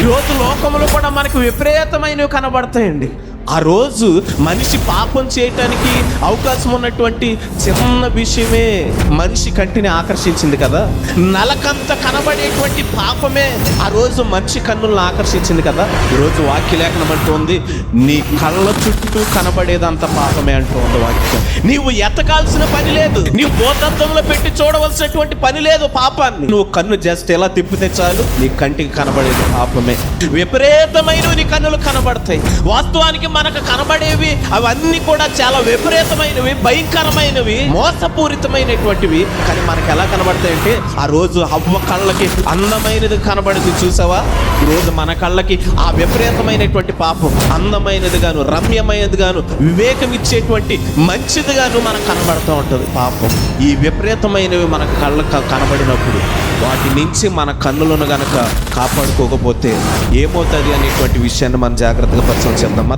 ఈరోజు లోకంలో కూడా మనకు విపరీతమైనవి కనబడతాయండి. ఆ రోజు మనిషి పాపం చేయటానికి అవకాశం ఉన్నటువంటి చిన్న విషయమే మనిషి కంటిని ఆకర్షించింది కదా. నలకంత కనబడేటువంటి పాపమే ఆ రోజు మనిషి కన్నులను ఆకర్షించింది కదా. ఈరోజు వాక్యలేఖనం అంటోంది, నీ కళ్ళ చుట్టూ కనబడేదంత పాపమే అంటోంది వాక్యం. నీవు ఎతకాల్సిన పని లేదు, నీవు భూతత్వంలో పెట్టి చూడవలసినటువంటి పని లేదు పాపాన్ని. నువ్వు కన్ను జస్ట్ ఎలా తిప్పితే చాలు నీ కంటికి కనబడేది పాపమే. విపరీతమైనవి నీ కన్నులు కనబడతాయి. వాస్తవానికి మనకు కనబడేవి అవన్నీ కూడా చాలా విపరీతమైనవి, భయంకరమైనవి, మోసపూరితమైనటువంటివి. కానీ మనకు ఎలా కనబడతాయంటే, ఆ రోజు హవ్వ కళ్ళకి అందమైనది కనబడింది చూసావా, ఈరోజు మన కళ్ళకి ఆ విపరీతమైనటువంటి పాపం అందమైనదిగాను, రమ్యమైనదిగాను, వివేకం ఇచ్చేటువంటి మంచిదిగాను మనకు కనబడుతూ ఉంటుంది పాపం. ఈ విపరీతమైనవి మనకు కళ్ళకు కనబడినప్పుడు వాటి నుంచి మన కన్నులను గనక కాపాడుకోకపోతే ఏమవుతుంది అనేటువంటి విషయాన్ని మనం జాగ్రత్తగా పరిశీలన చేద్దాం.